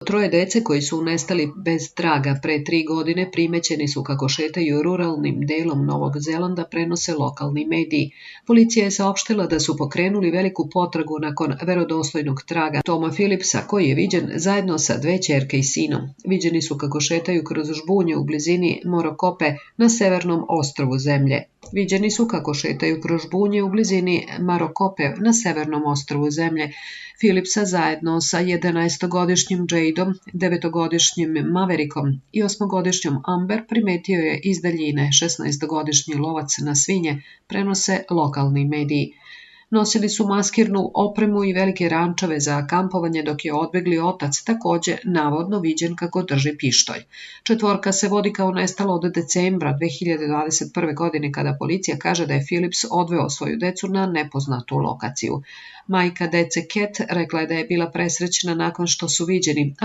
Troje dece koji su nestali bez traga pre 3 godine primećeni su kako šetaju ruralnim delom Novog Zelanda, prenose lokalni mediji. Policija je saopštila da su pokrenuli veliku potragu nakon verodostojnog traga Toma Phillipsa, koji je viđen zajedno sa 2 ćerke i sinom. Viđeni su kako šetaju kroz žbunje u blizini Morokope na severnom ostrvu zemlje. Viđeni su kako šetaju kroz žbunje u blizini Marokope na severnom ostrvu zemlje. Phillipsa zajedno sa 11-godišnjim Jadom, 9-godišnjim Maverickom i 8-godišnjom Amber primetio je iz daljine. 16-godišnji lovac na svinje, prenose lokalni mediji. Nosili su maskirnu opremu i velike rančave za kampovanje, dok je odbegli otac takođe navodno viđen kako drži pištolj. Četvorka se vodi kao nestala od decembra 2021. godine, kada policija kaže da je Phillips odveo svoju decu na nepoznatu lokaciju. Majka dece Cat rekla je da je bila presrećna nakon što su viđeni,